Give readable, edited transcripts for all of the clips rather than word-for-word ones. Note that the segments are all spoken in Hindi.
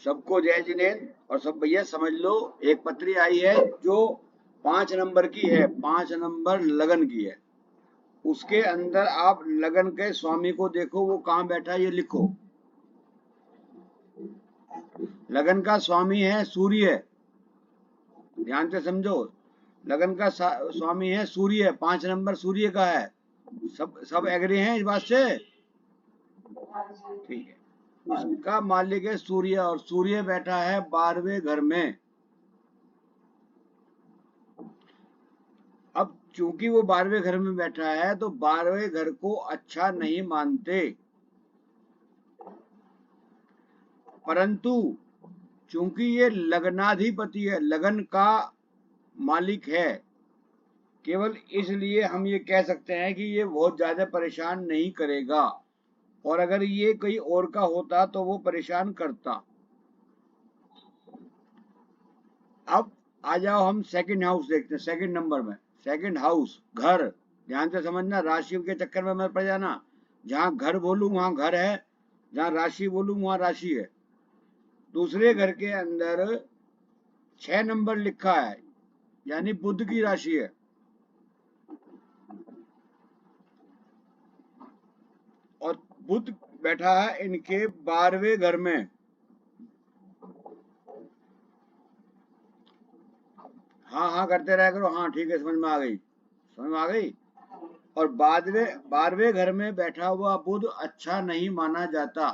सबको जय जिनेंद्र। और सब भैया समझ लो, एक पत्री आई है जो 5 नंबर की है, 5 नंबर लगन की है। उसके अंदर आप लगन के स्वामी को देखो, वो कहाँ बैठा है ये लिखो। लगन का स्वामी है सूर्य, ध्यान से समझो। लगन का स्वामी है सूर्य, 5 नंबर सूर्य का है। सब एग्री हैं इस बात से? ठीक है। उसका मालिक है सूर्य, और सूर्य बैठा है 12वें घर में। अब चूंकि वो 12वें घर में बैठा है तो 12वें घर को अच्छा नहीं मानते, परंतु चूंकि ये लग्नाधिपति है, लगन का मालिक है, केवल इसलिए हम ये कह सकते हैं कि ये बहुत ज्यादा परेशान नहीं करेगा। और अगर ये कोई और का होता तो वो परेशान करता। अब आ जाओ, हम सेकंड हाउस देखते हैं। सेकंड नंबर में सेकंड हाउस, घर, ध्यान से समझना, राशि के चक्कर में मत पड़ जाना। जहां घर बोलूं वहां घर है, जहां राशि बोलूं वहां राशि है। दूसरे घर के अंदर 6 नंबर लिखा है, यानी बुध की राशि है। और बुध बैठा है इनके 12वें घर में। हाँ हाँ करते रह करो, हाँ ठीक है, समझ में आ गई, समझ में आ गई। और 12वें घर में बैठा हुआ बुध अच्छा नहीं माना जाता।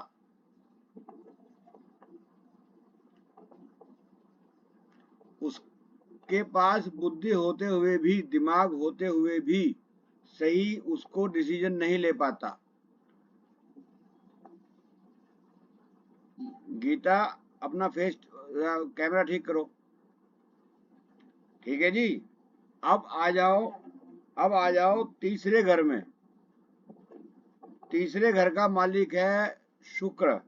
उसके पास बुद्धि होते हुए भी, दिमाग होते हुए भी सही उसको डिसीजन नहीं ले पाता। गीता, अपना फेस कैमरा ठीक करो। ठीक है जी। अब आ जाओ तीसरे घर में। तीसरे घर का मालिक है शुक्र,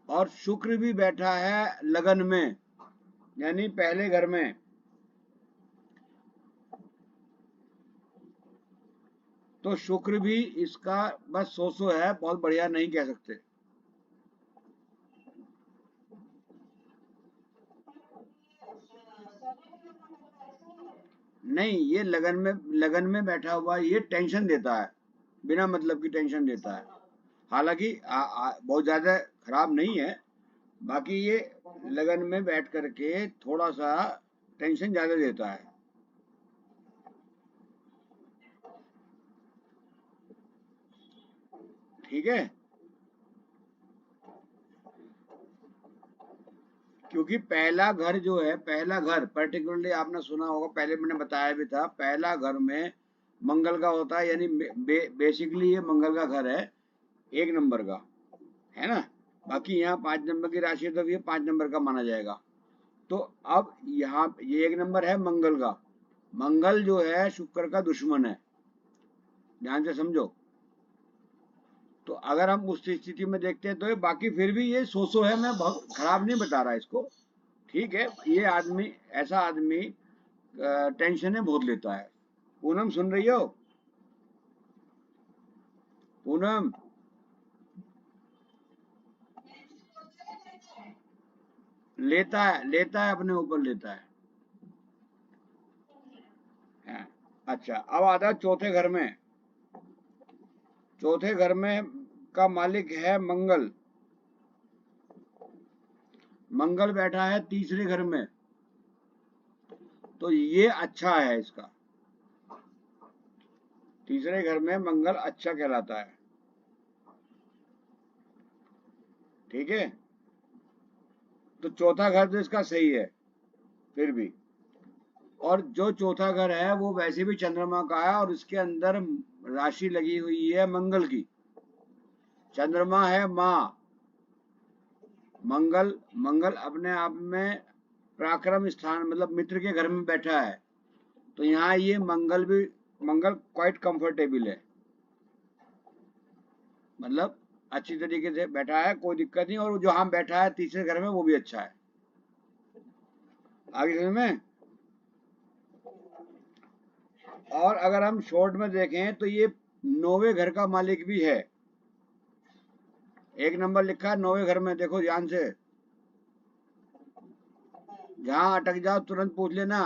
और शुक्र भी बैठा है लगन में, यानी पहले घर में। तो शुक्र भी इसका बस सो है, बहुत बढ़िया नहीं कह सकते। नहीं, ये लगन में बैठा हुआ ये टेंशन देता है, बिना मतलब की टेंशन देता है। हालांकि बहुत ज्यादा खराब नहीं है, बाकी ये लगन में बैठ करके थोड़ा सा टेंशन ज्यादा देता है। ठीक है, क्योंकि पहला घर जो है, पहला घर पर्टिकुलरली आपने सुना होगा, पहले मैंने बताया भी था, पहला घर में मंगल का होता है, यानी बेसिकली ये मंगल का घर है, 1 नंबर का, है ना। बाकी यहाँ 5 नंबर की राशि है तो ये 5 नंबर का माना जाएगा। तो अब यहाँ ये 1 नंबर है मंगल का। मंगल जो है शुक्र का दुश्मन है, ध्यान से समझो। तो अगर हम उस स्थिति में देखते हैं तो बाकी फिर भी ये सो है, मैं बहुत खराब नहीं बता रहा इसको। ठीक है, ये आदमी, ऐसा आदमी टेंशन बहुत लेता है। पूनम सुन रही हो? पूनम, लेता है अपने ऊपर लेता है। हाँ। अच्छा, अब आता है चौथे घर में। चौथे घर में का मालिक है मंगल। मंगल बैठा है तीसरे घर में, तो ये अच्छा है इसका। तीसरे घर में मंगल अच्छा कहलाता है। ठीक है, तो चौथा घर तो इसका सही है फिर भी। और जो चौथा घर है वो वैसे भी चंद्रमा का है, और इसके अंदर राशि लगी हुई है मंगल की। चंद्रमा है माँ। मंगल मंगल अपने आप में पराक्रम स्थान, मतलब मित्र के घर में बैठा है। तो यहाँ ये मंगल क्वाइट कंफर्टेबल है, मतलब अच्छी तरीके से बैठा है, कोई दिक्कत नहीं। और जो हम बैठा है तीसरे घर में वो भी अच्छा है। आगे समझ में? और अगर हम शॉर्ट में देखें तो ये 9वें घर का मालिक भी है। एक नंबर लिखा है 9वें घर में, देखो ध्यान से, जहां अटक जाओ तुरंत पूछ लेना।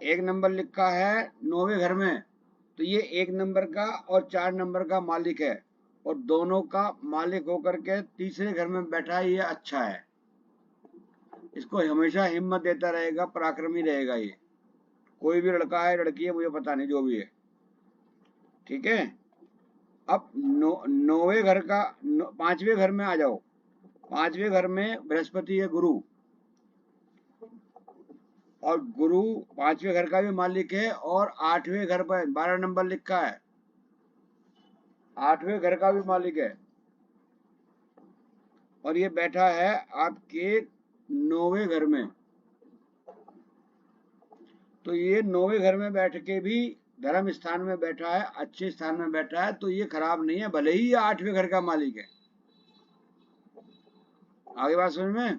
एक नंबर लिखा है 9वें घर में, तो ये 1 नंबर का और 4 नंबर का मालिक है, और दोनों का मालिक होकर के तीसरे घर में बैठा है, ये अच्छा है। इसको हमेशा हिम्मत देता रहेगा, पराक्रमी रहेगा ये। कोई भी लड़का है लड़की है मुझे पता नहीं, जो भी है, ठीक है। अब 9वें घर का 5वें घर में आ जाओ। 5वें घर में बृहस्पति है, गुरु, और गुरु 5वें घर का भी मालिक है, और 8वें घर पर 12 नंबर लिखा है, 8वें घर का भी मालिक है, और ये बैठा है आपके 9वें घर में। तो ये 9वें घर में बैठ के भी धर्म स्थान में बैठा है, अच्छे स्थान में बैठा है, तो ये खराब नहीं है, भले ही ये 8वें घर का मालिक है। आगे बात समझ में।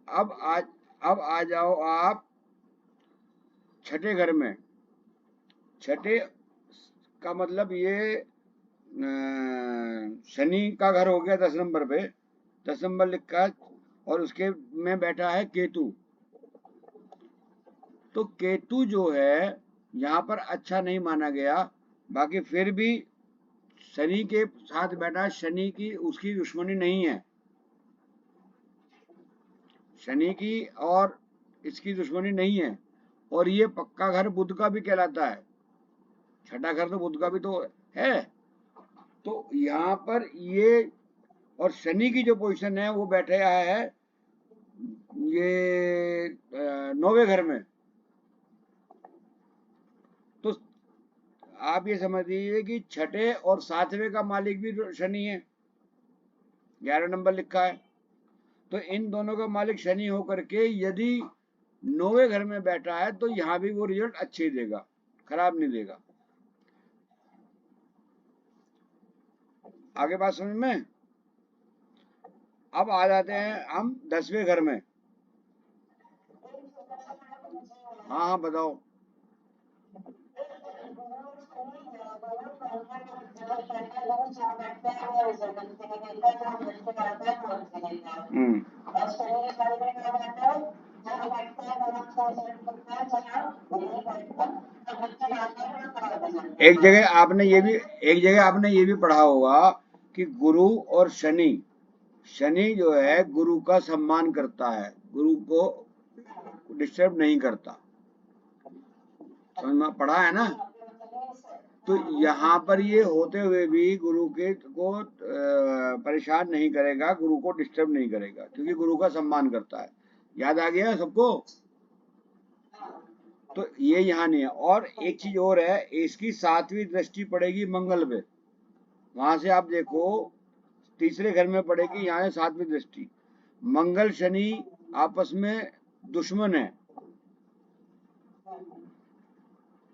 अब आ जाओ आप 6ठे घर में। 6ठे का मतलब ये शनि का घर हो गया 10 नंबर पे, 10 नंबर लिखा है, और उसके में बैठा है केतु। तो केतु जो है यहाँ पर अच्छा नहीं माना गया, बाकी फिर भी शनि के साथ बैठा, शनि की उसकी दुश्मनी नहीं है, शनि की और इसकी दुश्मनी नहीं है, और ये पक्का घर बुध का भी कहलाता है। 6ठा घर तो बुध का भी तो है। तो यहाँ पर ये, और शनि की जो पोजीशन है वो बैठे है ये 9वें घर में। तो आप ये समझ लीजिए कि 6ठे और 7वें का मालिक भी शनि है, 11 नंबर लिखा है। तो इन दोनों का मालिक शनि होकर के यदि 9वें घर में बैठा है तो यहाँ भी वो रिजल्ट अच्छे देगा, खराब नहीं देगा। आगे बात समझ में। अब आ जाते हैं हम 10वें घर में। हाँ हाँ बताओ। हम्म। एक जगह आपने ये भी पढ़ा होगा कि गुरु और शनि, शनि जो है गुरु का सम्मान करता है, गुरु को डिस्टर्ब नहीं करता, समझ में पढ़ा है ना। तो यहाँ पर ये होते हुए भी गुरु के को परेशान नहीं करेगा, गुरु को डिस्टर्ब नहीं करेगा, क्योंकि गुरु का सम्मान करता है। याद आ गया सबको। तो ये यहाँ नहीं है। और एक चीज और है, इसकी 7वीं दृष्टि पड़ेगी मंगल पे, वहां से आप देखो तीसरे घर में पड़ेगी, यहाँ है 7वीं दृष्टि। मंगल शनि आपस में दुश्मन है,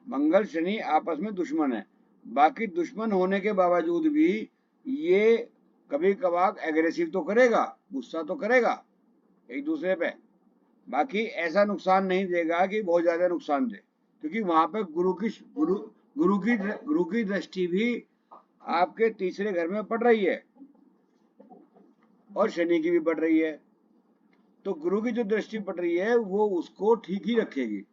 मंगल शनि आपस में दुश्मन है। बाकी दुश्मन होने के बावजूद भी ये कभी कभार एग्रेसिव तो करेगा, गुस्सा तो करेगा एक दूसरे पे, बाकी ऐसा नुकसान नहीं देगा कि बहुत ज्यादा नुकसान दे, क्योंकि वहां पे गुरु की दृष्टि भी आपके तीसरे घर में पड़ रही है, और शनि की भी पड़ रही है। तो गुरु की जो दृष्टि पड़ रही है वो उसको ठीक ही रखेगी।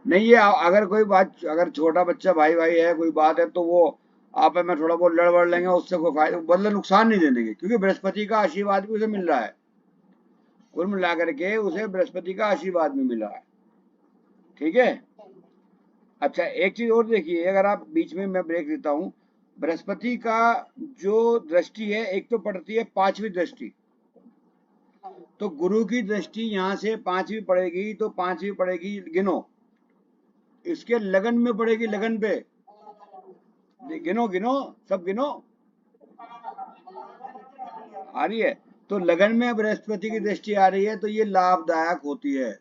नहीं, ये अगर कोई बात, अगर छोटा बच्चा भाई भाई है, कोई बात है, तो वो आप में थोड़ा बहुत लड़ वड़ लेंगे, उससे कोई फायदा बदले नुकसान नहीं देंगे, क्योंकि बृहस्पति का आशीर्वाद भी उसे मिल रहा है, कुल मिलाकर के उसे बृहस्पति का आशीर्वाद भी मिला है, ठीक है। अच्छा एक चीज और देखिए, अगर आप बीच में मैं ब्रेक देता हूँ, बृहस्पति का जो दृष्टि है, एक तो पड़ती है 5वीं दृष्टि, तो गुरु की दृष्टि यहाँ से 5वीं पड़ेगी, तो 5वीं पड़ेगी, गिनो, इसके लगन में पड़ेगी, लगन पे, गिनो गिनो, सब गिनो, आ रही है। तो लगन में बृहस्पति की दृष्टि आ रही है, तो ये लाभदायक होती है,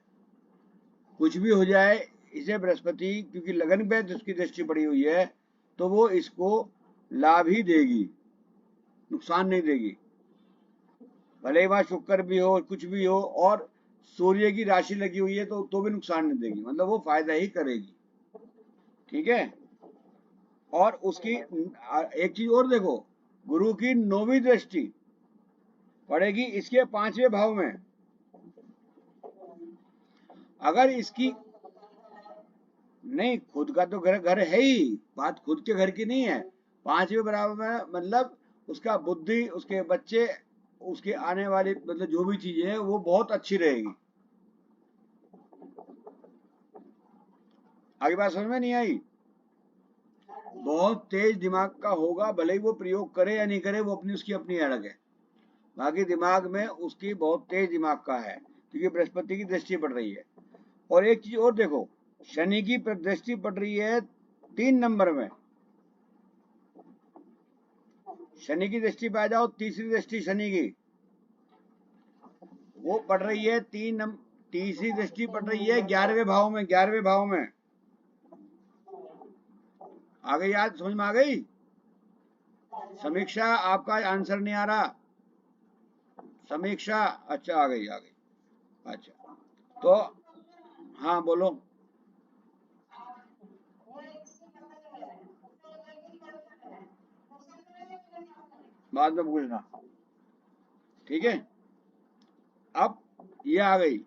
कुछ भी हो जाए इसे बृहस्पति, क्योंकि लगन पे जिसकी दृष्टि पड़ी हुई है, तो वो इसको लाभ ही देगी, नुकसान नहीं देगी, भले ही वहां शुक्र भी हो, कुछ भी हो। और सूर्य की राशि लगी हुई है तो भी नुकसान नहीं देगी, मतलब वो फायदा ही करेगी। ठीक है। और उसकी एक चीज और देखो, गुरु की 9वीं दृष्टि पड़ेगी इसके 5वें भाव में। अगर इसकी नहीं, खुद का तो घर घर है ही, बात खुद के घर की नहीं है। 5वें बराबर में मतलब उसका बुद्धि, उसके बच्चे, उसके आने वाली मतलब जो भी चीजें है वो बहुत अच्छी रहेगी। आगे बात समझ में नहीं आई? बहुत तेज दिमाग का होगा, भले ही वो प्रयोग करे या नहीं करे, वो अपनी उसकी अपनी अलग है। बाकी दिमाग में उसकी बहुत तेज दिमाग का है, क्योंकि बृहस्पति की दृष्टि पड़ रही है। और एक चीज और देखो, शनि की दृष्टि पड़ रही है 3 नंबर में। शनि की दृष्टि पे आ जाओ, तीसरी दृष्टि शनि की वो पड़ रही है तीसरी दृष्टि पड़ रही है 11वें भाव में। 11वें भाव में आ गई, याद समझ में आ गई? समीक्षा, आपका आंसर नहीं आ रहा। समीक्षा, अच्छा आ गई, आ गई। अच्छा, तो हाँ बोलो। बाद में पूछना। ठीक है। अब ये आ गई।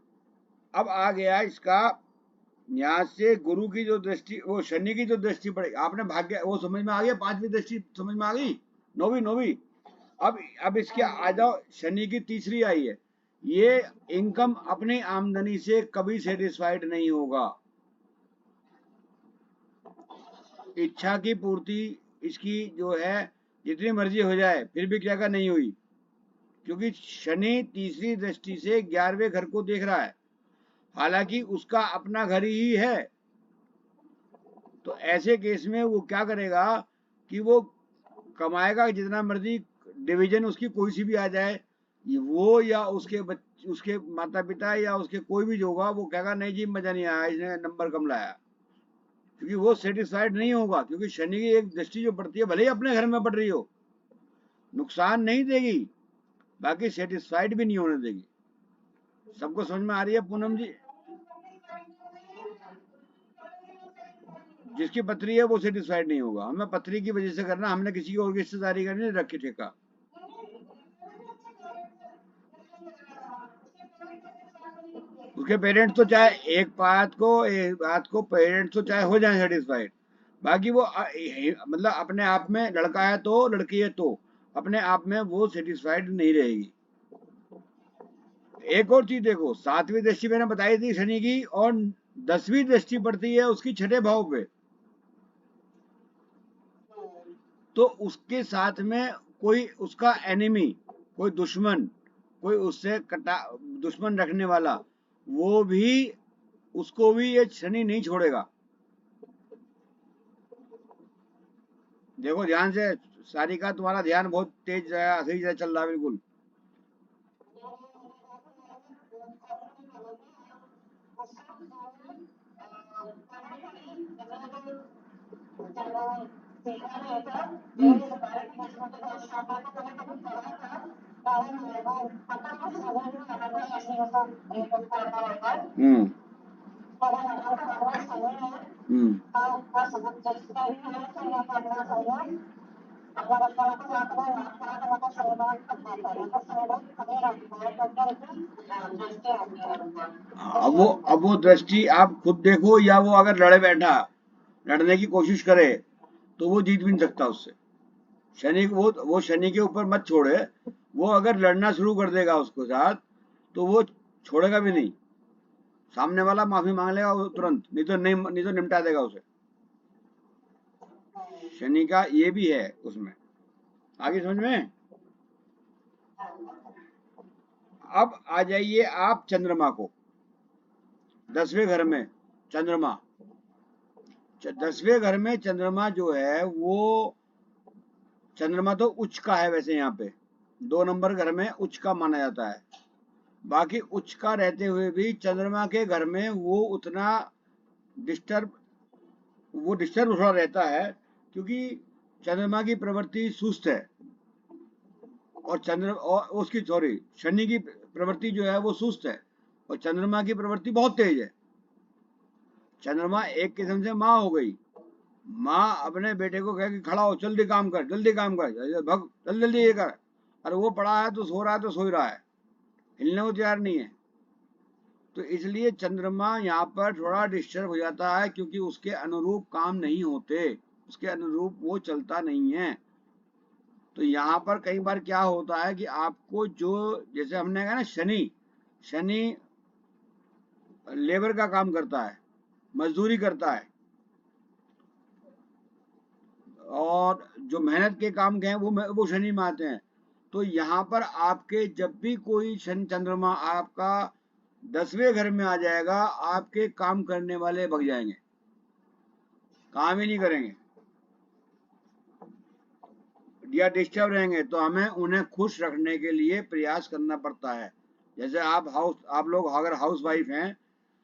अब आ गया इसका, यहाँ से गुरु की जो दृष्टि, वो शनि की जो दृष्टि पड़ेगी, आपने भाग्य वो समझ में आ गया, 5वीं दृष्टि समझ में आ गई, 9वीं 9वीं। अब इसके आ जाओ, शनि की तीसरी आई है। ये इनकम अपनी आमदनी से कभी सेटिस्फाइड नहीं होगा। इच्छा की पूर्ति इसकी जो है जितनी मर्जी हो जाए फिर भी क्या का नहीं हुई, क्योंकि शनि तीसरी दृष्टि से 11वें घर को देख रहा है, हालांकि उसका अपना घर ही है। तो ऐसे केस में वो क्या करेगा कि वो कमाएगा जितना मर्जी, डिवीजन उसकी कोई सी भी आ जाए, वो या उसके माता पिता या उसके कोई भी जो होगा वो कहेगा नहीं जी मजा नहीं आया, इसने नंबर कम लाया, क्योंकि वो सेटिस्फाइड नहीं होगा। क्योंकि शनि की एक दृष्टि जो पड़ती है, भले ही अपने घर में पड़ रही हो, नुकसान नहीं देगी, बाकी सेटिस्फाइड भी नहीं होने देगी। सबको समझ में आ रही है पूनम जी? जिसकी पत्री है वो सेटिस्फाइड नहीं होगा। हमें पत्री की वजह से करना, हमने किसी की और की रिश्तेदारी करनी नहीं रखी ठेका। उसके पेरेंट्स तो चाहे एक बात को पेरेंट्स तो चाहे हो जाए सेटिस्फाइड, बाकी वो मतलब अपने आप में, लड़का है तो लड़की है तो अपने आप में वो सेटिस्फाइड नहीं रहेगी। एक और चीज देखो, 7वीं दृष्टि मैंने बताई थी शनि की, और 10वीं दृष्टि पड़ती है उसकी 6ठे भाव पे। तो उसके साथ में कोई उसका एनिमी, कोई दुश्मन, कोई उससे कटा दुश्मन रखने वाला, वो भी, उसको भी ये शनि नहीं छोड़ेगा। देखो ध्यान से, सारिका तुम्हारा ध्यान बहुत तेज सही से चल रहा है बिल्कुल। हम्म। हम्म। हम्म। अब वो दृष्टि आप खुद देखो, या वो अगर लड़ने की कोशिश करे तो वो जीत भी नहीं सकता उससे। शनि वो शनि के ऊपर मत छोड़े, वो अगर लड़ना शुरू कर देगा उसके साथ तो वो छोड़ेगा भी नहीं। सामने वाला माफी मांग लेगा वो तुरंत, नहीं तो निपटा देगा उसे। शनि का ये भी है उसमें। आगे समझ में? अब आ जाइए आप चंद्रमा को, 10वें घर में चंद्रमा। 10वें घर में चंद्रमा जो है वो, चंद्रमा तो उच्च का है वैसे, यहाँ पे 2 नंबर घर में उच्च का माना जाता है। बाकी उच्च का रहते हुए भी चंद्रमा के घर में वो उतना डिस्टर्ब डिस्टर्ब थोड़ा रहता है, क्योंकि चंद्रमा की प्रवृत्ति सुस्त है, और उसकी सॉरी शनि की प्रवृत्ति जो है वो सुस्त है। और चंद्रमा की प्रवृत्ति बहुत तेज है। चंद्रमा एक किस्म से माँ हो गई। माँ अपने बेटे को कहे कि खड़ा हो, जल्दी काम कर, जल्दी काम कर, भग, जल्दी जल्दी ये कर। अरे वो पड़ा है तो सो रहा है तो सो ही रहा है, हिलने को तैयार नहीं है। तो इसलिए चंद्रमा यहाँ पर थोड़ा डिस्टर्ब हो जाता है, क्योंकि उसके अनुरूप काम नहीं होते, उसके अनुरूप वो चलता नहीं है। तो यहाँ पर कई बार क्या होता है कि आपको जो, जैसे हमने कहा ना, शनि शनि लेबर का काम करता है, मजदूरी करता है, और जो मेहनत के काम के हैं वो शनि में आते हैं। तो यहाँ पर आपके जब भी कोई शनि चंद्रमा आपका 10वें घर में आ जाएगा, आपके काम करने वाले भग जाएंगे, काम ही नहीं करेंगे या डिस्टर्ब रहेंगे। तो हमें उन्हें खुश रखने के लिए प्रयास करना पड़ता है। जैसे आप लोग अगर हाउस वाइफ हैं,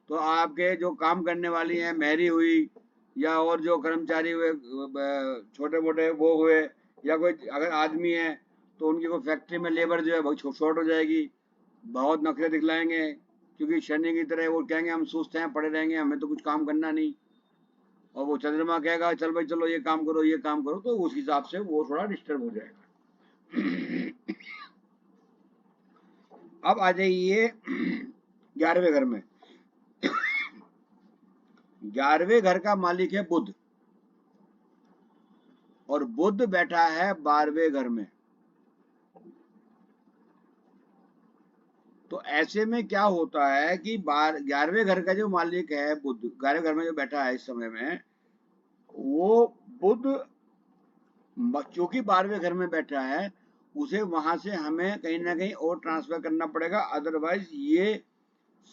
तो आपके जो काम करने वाली हैं, मैरी हुई या और जो कर्मचारी हुए, छोटे मोटे वो हुए, या कोई अगर आदमी है, तो उनकी कोई फैक्ट्री में लेबर जो है बहुत शॉर्ट हो जाएगी, बहुत नखरे दिखलाएंगे, क्योंकि शनि की तरह वो कहेंगे हम सुस्त हैं, पड़े रहेंगे, हमें तो कुछ काम करना नहीं। और वो चंद्रमा कहेगा चल भाई चलो ये काम करो ये काम करो, तो उस हिसाब से वो थोड़ा डिस्टर्ब हो जाएगा। अब आ जाइए 11वें घर में। 11वें घर का मालिक है बुध, और बुध बैठा है 12वें घर में। तो ऐसे में क्या होता है कि 11वें घर का जो मालिक है बुध, 11वें घर में जो बैठा है इस समय में, वो बुध चूंकि 12वें घर में बैठा है, उसे वहां से हमें कहीं ना कहीं और ट्रांसफर करना पड़ेगा। अदरवाइज ये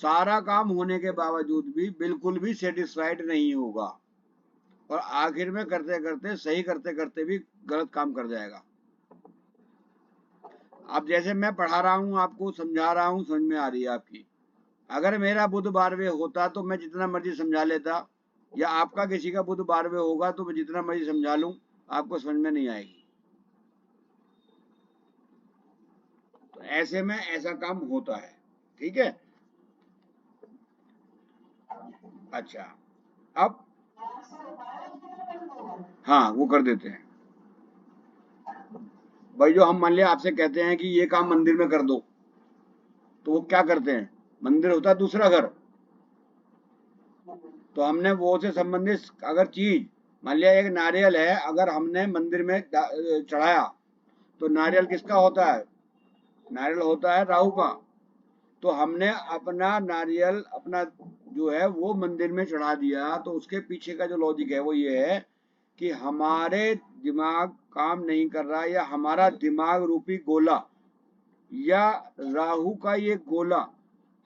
सारा काम होने के बावजूद भी बिल्कुल भी सेटिस्फाइड नहीं होगा, और आखिर में करते करते, सही करते करते भी गलत काम कर जाएगा। अब जैसे मैं पढ़ा रहा हूँ, आपको समझा रहा हूँ, समझ में आ रही है आपकी। अगर मेरा बुध 12वें होता तो मैं जितना मर्जी समझा लेता, या आपका किसी का बुध 12वें होगा तो मैं जितना मर्जी समझा लूं, आपको समझ में नहीं आएगी। तो ऐसे में ऐसा काम होता है, ठीक है। अच्छा, अब हाँ वो कर देते हैं भाई। जो हम मान लिया आपसे कहते हैं कि ये काम मंदिर में कर दो, तो वो क्या करते हैं, मंदिर होता है दूसरा घर, तो हमने वो से संबंधित अगर चीज, मान लिया एक नारियल है, अगर हमने मंदिर में चढ़ाया, तो नारियल किसका होता है, नारियल होता है राहु का। तो हमने अपना नारियल अपना जो है वो मंदिर में चढ़ा दिया, तो उसके पीछे का जो लॉजिक है वो ये है कि हमारे दिमाग काम नहीं कर रहा, या हमारा दिमाग रूपी गोला, या राहु का ये गोला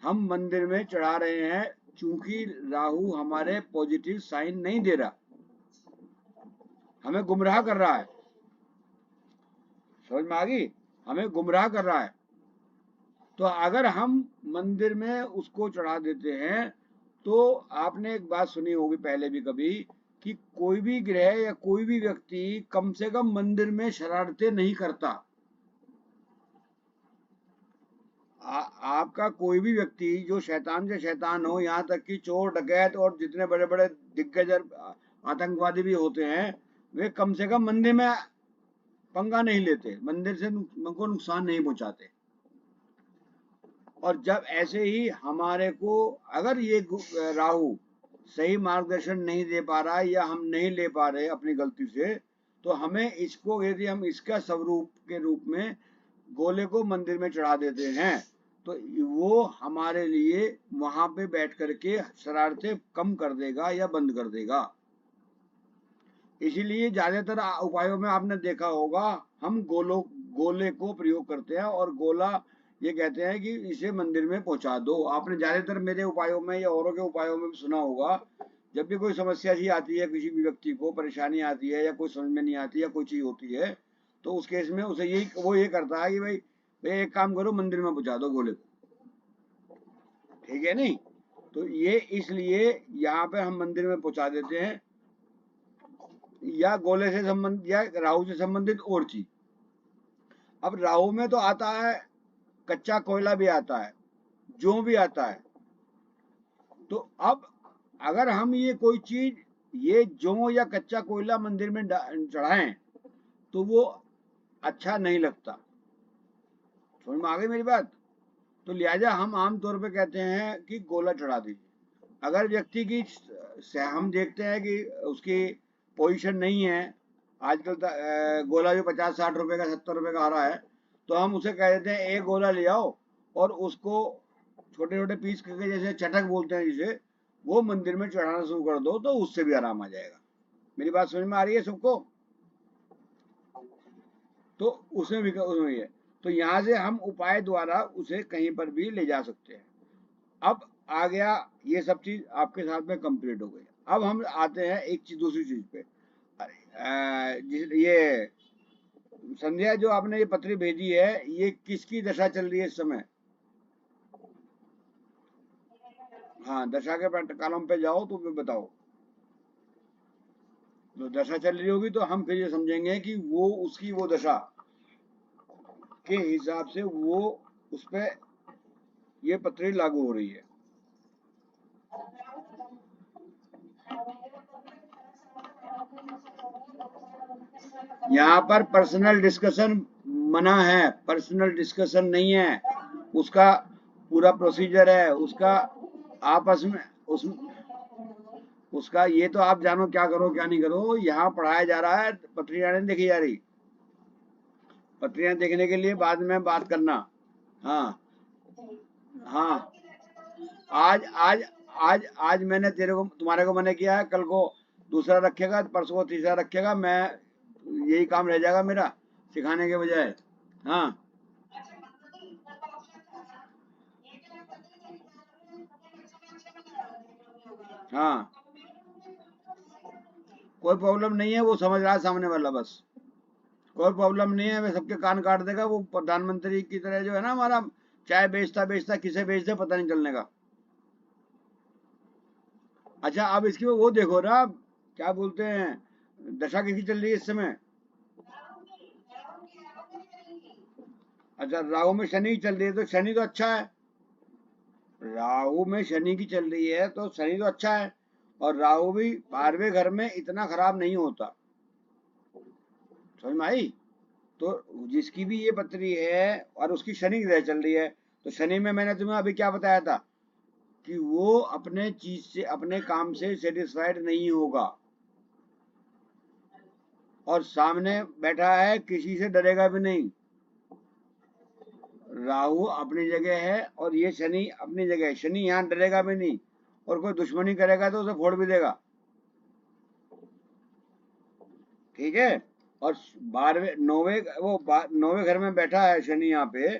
हम मंदिर में चढ़ा रहे हैं, चूंकि राहु हमारे पॉजिटिव साइन नहीं दे रहा, हमें गुमराह कर रहा है। समझ में आ गई, हमें गुमराह कर रहा है। तो अगर हम मंदिर में उसको चढ़ा देते हैं, तो आपने एक बात सुनी होगी पहले भी कभी, कि कोई भी ग्रह या कोई भी व्यक्ति कम से कम मंदिर में शरारतें नहीं करता। आपका कोई भी व्यक्ति जो शैतान से शैतान हो, यहाँ तक कि चोर डकैत और जितने बड़े बड़े दिग्गज आतंकवादी भी होते हैं, वे कम से कम मंदिर में पंगा नहीं लेते, मंदिर से उनको नुकसान नहीं पहुंचाते। और जब ऐसे ही हमारे को अगर ये राहु सही मार्गदर्शन नहीं दे पा रहा है, या हम नहीं ले पा रहे अपनी गलती से, तो हमें इसको, यदि हम इसका स्वरूप के रूप में गोले को मंदिर में चढ़ा देते हैं, तो वो हमारे लिए वहां पे बैठ करके शरारतें कम कर देगा या बंद कर देगा। इसीलिए ज्यादातर उपायों में आपने देखा होगा, हम गोले को प्रयोग करते हैं, और गोला ये कहते हैं कि इसे मंदिर में पहुंचा दो। आपने ज्यादातर मेरे उपायों में या औरों के उपायों में भी सुना होगा, जब भी कोई समस्या सी आती है, किसी भी व्यक्ति को परेशानी आती है, या कोई समझ में नहीं आती, या कोई चीज होती है, तो उस केस में उसे वो ये करता है कि भाई एक काम करो, मंदिर में पहुंचा दो गोले को, ठीक है नहीं। तो ये इसलिए यहाँ पे हम मंदिर में पहुंचा देते हैं, या गोले से संबंधित या राहु से संबंधित और चीज। अब राहु में तो आता है कच्चा कोयला भी आता है, जो भी आता है, तो अब अगर हम ये कोई चीज, ये जौ या कच्चा कोयला मंदिर में चढ़ाएं तो वो अच्छा नहीं लगता। समझ में आ गई मेरी बात? तो लिहाजा हम आमतौर पे कहते हैं कि गोला चढ़ा दीजिए। अगर व्यक्ति की हम देखते हैं कि उसकी पोजीशन नहीं है, आजकल गोला जो 50-60 रुपए का 70 रुपए का आ रहा है, तो हम उसे कह देते हैं एक गोला ले आओ और उसको छोटे छोटे पीस करके, जैसे चटक बोलते हैं जिसे, वो मंदिर में चढ़ाना शुरू कर दो तो उससे भी आराम आ जाएगा। मेरी बात समझ में आ रही है सबको? तो उसमें भी है। तो यहाँ से हम उपाय द्वारा उसे कहीं पर भी ले जा सकते हैं। अब आ गया, ये सब चीज आपके साथ में कंप्लीट हो गई। अब हम आते हैं एक चीज, दूसरी चीज पे। ये संध्या, जो आपने ये पत्री भेजी है, ये किसकी दशा चल रही है इस समय? हाँ, दशा के कॉलम पे जाओ तो फिर बताओ। तो दशा चल रही होगी तो हम फिर ये समझेंगे कि वो उसकी वो दशा के हिसाब से वो उस पे ये पत्री लागू हो रही है। यहाँ पर पर्सनल डिस्कशन मना है, पर्सनल डिस्कशन नहीं है। उसका पूरा प्रोसीजर है उसका, आपस में उस उसका ये तो आप जानो क्या करो क्या नहीं करो। यहाँ पढ़ाया जा रहा है, पत्रियां नहीं देखी जा रही। पत्रियां देखने के लिए बाद में बात करना। हाँ हाँ। आज आज आज मैंने तेरे को तुम्हारे को मना किया है, कल को दूसरा रखेगा, परसों को तीसरा रखेगा। मैं यही काम रह जाएगा मेरा, सिखाने के बजाय। हाँ हाँ, कोई प्रॉब्लम नहीं है, वो समझ रहा है सामने वाला बस। कोई प्रॉब्लम नहीं है, वे सबके कान काट देगा। वो प्रधानमंत्री की तरह जो है ना हमारा, चाय बेचता बेचता किसे बेच दे पता नहीं चलने का। अच्छा, अब इसकी वो देखो ना, क्या बोलते हैं, दशा किसकी चल रही है इस समय? अच्छा, राहु में शनि चल रही है, तो शनि तो अच्छा है। राहु में शनि की चल रही है तो शनि तो अच्छा है। और राहु भी 12वें घर में इतना खराब नहीं होता। समझ में आई? तो जिसकी भी ये पत्री है और उसकी शनि ग्रह चल रही है, तो शनि में मैंने तुम्हें अभी क्या बताया था कि वो अपने चीज से, अपने काम से सेटिस्फाइड नहीं होगा, और सामने बैठा है किसी से डरेगा भी नहीं। राहु अपनी जगह है और ये शनि अपनी जगह है। शनि यहाँ डरेगा भी नहीं, और कोई दुश्मनी करेगा तो उसे फोड़ भी देगा। ठीक है? और 12वें 9वें वो 9वें घर में बैठा है शनि यहाँ पे,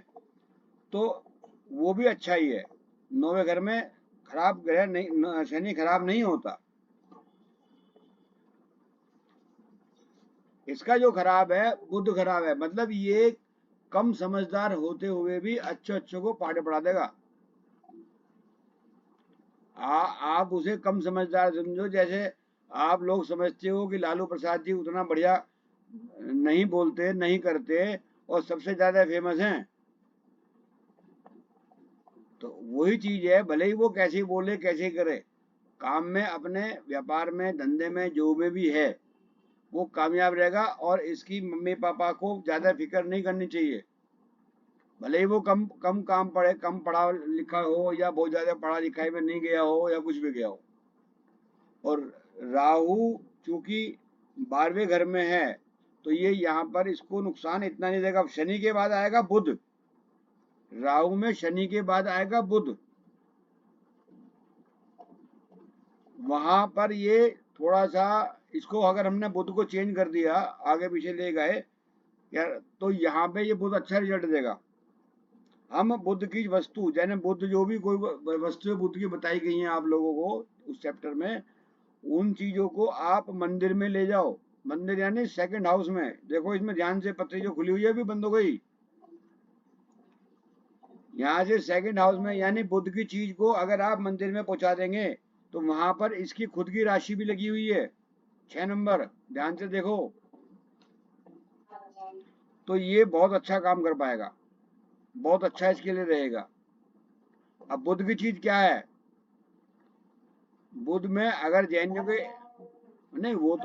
तो वो भी अच्छा ही है। 9वें घर में खराब ग्रह नहीं, शनि खराब नहीं होता। इसका जो खराब है, बुध खराब है। मतलब ये कम समझदार होते हुए भी अच्छे अच्छों को पाठ पढ़ा देगा। आप उसे कम समझदार समझो, जैसे आप लोग समझते हो कि लालू प्रसाद जी उतना बढ़िया नहीं बोलते, नहीं करते, और सबसे ज्यादा फेमस हैं। तो वही चीज है, भले ही वो कैसे ही बोले कैसे ही करे, काम में, अपने व्यापार में, धंधे में, जो में भी है, वो कामयाब रहेगा। और इसकी मम्मी पापा को ज्यादा फिक्र नहीं करनी चाहिए। भले ही वो कम कम काम पढ़े, कम पढ़ा लिखा हो, या बहुत ज्यादा पढ़ा लिखाई में नहीं गया हो, या कुछ भी गया हो। और राहु चूंकि 12वें घर में है, तो ये यहाँ पर इसको नुकसान इतना नहीं देगा। शनि के बाद आएगा बुध, राहु में शनि के बाद आएगा बुध। वहां पर ये थोड़ा सा, इसको अगर हमने बुध को चेंज कर दिया, आगे पीछे ले गए यार, तो यहाँ पे ये बहुत अच्छा रिजल्ट देगा। हम बुद्ध की वस्तु, यानी बुद्ध जो भी कोई वस्तु बुद्ध की बताई गई हैं आप लोगों को उस चैप्टर में, उन चीजों को आप मंदिर में ले जाओ। मंदिर यानी सेकंड हाउस में। देखो इसमें ध्यान से, पत्री जो खुली हुई है अभी बंद हो गई। यहाँ से सेकंड हाउस में, यानी बुद्ध की चीज को अगर आप मंदिर में पहुंचा देंगे, तो वहां पर इसकी खुद की राशि भी लगी हुई है, 6 नंबर, ध्यान से देखो। तो ये बहुत अच्छा काम कर पाएगा, बहुत अच्छा इसके लिए रहेगा। अब बुद्ध की चीज क्या है? बुध में अगर जैनियों के नहीं, वो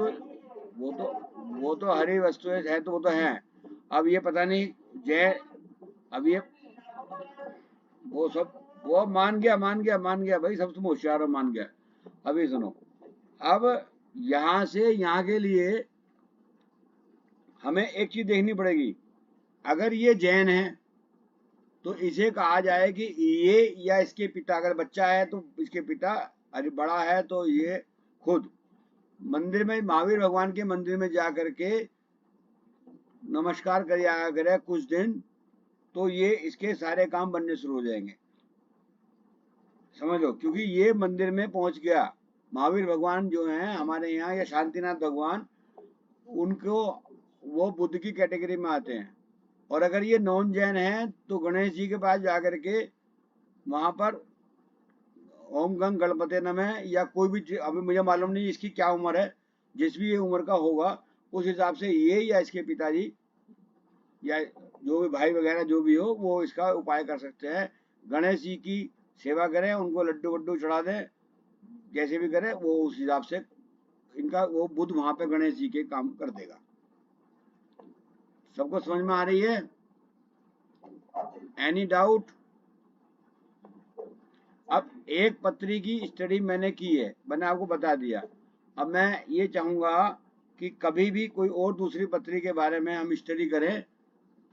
तो हरी वस्तुएं है, तो वो तो है। अब ये पता नहीं जय, अब ये वो सब, वो मान गया भाई, सब तुम होशियार हो, मान गया। अभी सुनो, अब यहाँ से यहाँ के लिए हमें एक चीज देखनी पड़ेगी। अगर ये जैन है तो इसे कहा जाए कि ये, या इसके पिता, अगर बच्चा है तो इसके पिता, अरे बड़ा है तो ये खुद मंदिर में, महावीर भगवान के मंदिर में जा करके नमस्कार कर आया करे कुछ दिन, तो ये इसके सारे काम बनने शुरू हो जाएंगे, समझ लो। क्योंकि ये मंदिर में पहुंच गया, महावीर भगवान जो हैं हमारे यहाँ, या शांतिनाथ भगवान, उनको, वो बुद्ध की कैटेगरी में आते हैं। और अगर ये नॉन जैन है तो गणेश जी के पास जाकर के वहां पर ओम गंग गणपति नमः, या कोई भी अभी मुझे मालूम नहीं इसकी क्या उम्र है, जिस भी ये उम्र का होगा उस हिसाब से ये या इसके पिताजी या जो भी भाई वगैरह जो भी हो, वो इसका उपाय कर सकते हैं। गणेश जी की सेवा करें, उनको लड्डू वड्डू चढ़ा दें, जैसे भी करें वो उस हिसाब से इनका वो बुद्ध वहां पे गणेश जी के काम कर देगा। सबको समझ में आ रही है? Any doubt? अब एक पत्री की स्टडी मैंने की है, मैंने आपको बता दिया। अब मैं ये चाहूंगा कि कभी भी कोई और दूसरी पत्री के बारे में हम स्टडी करें,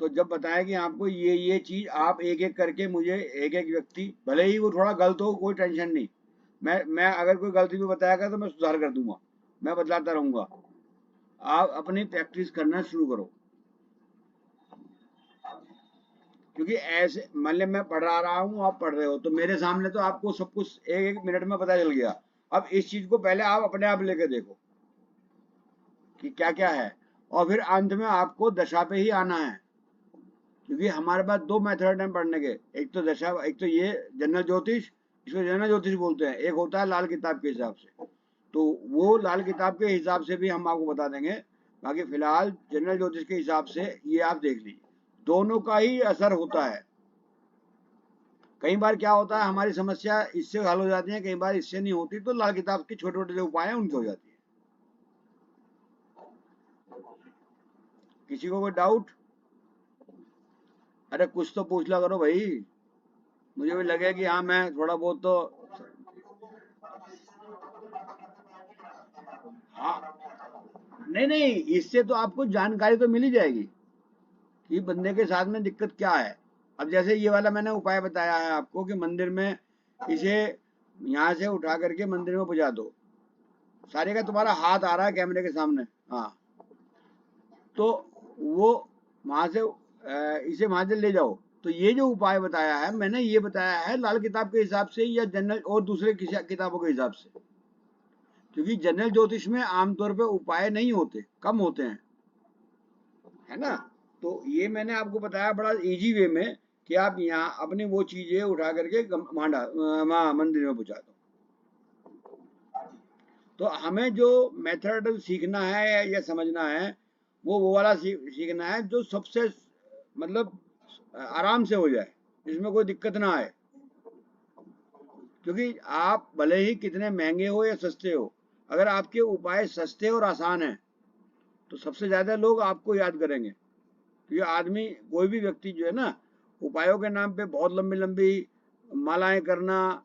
तो जब बताएं कि आपको ये चीज, आप एक एक करके मुझे, एक एक व्यक्ति, भले ही वो थोड़ा गलत हो, कोई टेंशन नहीं, मैं अगर कोई गलती भी बताएगा तो मैं सुधार कर दूंगा, मैं बदलाता रहूंगा। आप अपनी प्रैक्टिस करना शुरू करो। क्योंकि ऐसे मान लिया मैं पढ़ा रहा हूँ, आप पढ़ रहे हो, तो मेरे सामने तो आपको सब कुछ एक एक मिनट में पता चल गया। अब इस चीज को पहले आप अपने आप लेके देखो कि क्या क्या है, और फिर अंत में आपको दशा पे ही आना है। क्योंकि हमारे पास दो मेथड हैं पढ़ने के, एक तो दशा, एक तो ये जनरल ज्योतिष, इसको जनरल ज्योतिष बोलते हैं, एक होता है लाल किताब के हिसाब से। तो वो लाल किताब के हिसाब से भी हम आपको बता देंगे। बाकी फिलहाल जनरल ज्योतिष के हिसाब से ये आप देख लीजिए, दोनों का ही असर होता है। कई बार क्या होता है, हमारी समस्या इससे हल हो जाती है, कई बार इससे नहीं होती, तो लाल किताब के छोटे छोटे जो उपाय हैं उनसे हो जाती है। किसी को कोई डाउट? अरे कुछ तो पूछ ला करो भाई, मुझे भी लगे कि हाँ मैं थोड़ा बहुत तो। हाँ, नहीं नहीं, इससे तो आपको जानकारी तो मिल ही जाएगी कि बंदे के साथ में दिक्कत क्या है। अब जैसे ये वाला मैंने उपाय बताया है आपको कि मंदिर में इसे यहाँ से उठा करके मंदिर में पहुंचा दो, सारे का तुम्हारा हाथ आ रहा है कैमरे के सामने, हाँ, तो वो वहां से इसे वहां से ले जाओ। तो ये जो उपाय बताया है मैंने, ये बताया है लाल किताब के हिसाब से या जनरल और दूसरे किताबों के हिसाब से। क्योंकि जनरल ज्योतिष में आमतौर पे उपाय नहीं होते, कम होते हैं, है ना। तो ये मैंने आपको बताया बड़ा इजी वे में कि आप यहाँ अपनी वो चीजें उठा करके मंदिर में पहुंचा दो। तो हमें जो मेथड सीखना है या समझना है, वो वाला सीखना है जो सबसे मतलब आराम से हो जाए, जिसमें कोई दिक्कत ना आए। क्योंकि आप भले ही कितने महंगे हो या सस्ते हो, अगर आपके उपाय सस्ते और आसान हैं तो सबसे ज्यादा लोग आपको याद करेंगे। क्योंकि आदमी, कोई भी व्यक्ति जो है ना, उपायों के नाम पे बहुत लंबी लंबी मालाएं करना,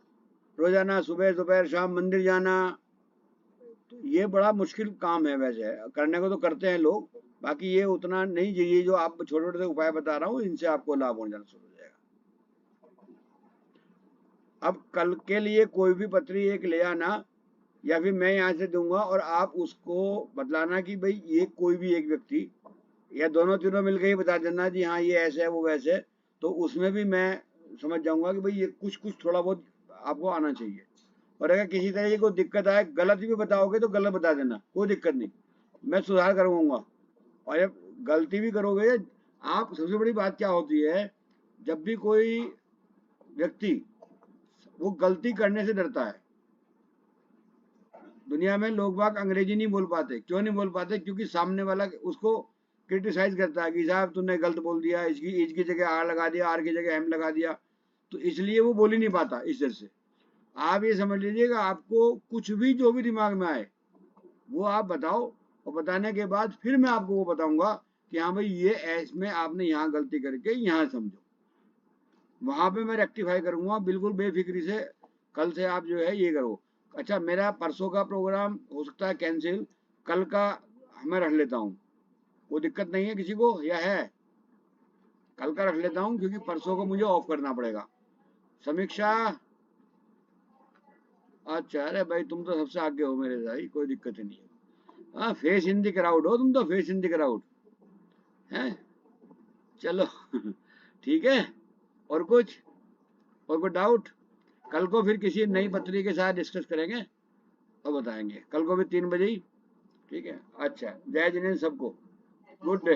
रोजाना सुबह दोपहर शाम मंदिर जाना, तो ये बड़ा मुश्किल काम है। वैसे करने को तो करते हैं लोग, बाकी ये उतना नहीं, ये जो आप छोटे छोटे उपाय बता रहा हूँ इनसे आपको लाभ हो जाना शुरू हो जाएगा। अब कल के लिए कोई भी पत्री एक ले आना, या फिर मैं यहाँ से दूंगा और आप उसको बतलाना कि भाई ये कोई भी एक व्यक्ति या दोनों तीनों मिलकर ही बता देना जी हाँ ये ऐसे है वो वैसे, तो उसमें भी मैं समझ जाऊंगा कि भाई ये कुछ कुछ थोड़ा बहुत आपको आना चाहिए। और अगर किसी तरह की कोई दिक्कत आए, गलत भी बताओगे तो गलत बता देना, कोई दिक्कत नहीं, मैं सुधार करूंगा। और जब गलती भी करोगे, आप, सबसे बड़ी बात क्या होती है, जब भी कोई व्यक्ति वो गलती करने से डरता है। दुनिया में लोग बाग अंग्रेजी नहीं बोल पाते, क्यों नहीं बोल पाते? क्योंकि सामने वाला उसको क्रिटिसाइज करता है कि साहब तुमने गलत बोल दिया, इसकी जगह आर लगा दिया, आर की जगह एम लगा दिया, तो इसलिए वो बोल ही नहीं पाता इस डर से। आप ये समझ लीजिएगा, आपको कुछ भी जो भी दिमाग में आए वो आप बताओ, और बताने के बाद फिर मैं आपको वो बताऊंगा कि हाँ भाई ये इसमें आपने यहाँ गलती करके यहाँ समझो, वहां पे मैं रेक्टिफाई करूंगा बिल्कुल बेफिक्री से। कल से आप जो है ये करो। अच्छा, मेरा परसों का प्रोग्राम हो सकता है कैंसिल, कल का मैं रख लेता हूँ, वो दिक्कत नहीं है किसी को, या है? कल का रख लेता हूँ क्योंकि परसों को मुझे ऑफ करना पड़ेगा। समीक्षा, अच्छा, अरे भाई तुम तो सबसे आगे हो मेरे भाई, कोई दिक्कत ही नहीं है। हाँ, फेस इन द क्राउड हो तुम तो, फेस इन द क्राउड है। चलो ठीक है। और कुछ, और कोई डाउट? कल को फिर किसी नई पत्री के साथ डिस्कस करेंगे और बताएंगे, कल को भी 3 बजे ही। ठीक है, अच्छा, जय जिनेंद्र सबको, गुड डे।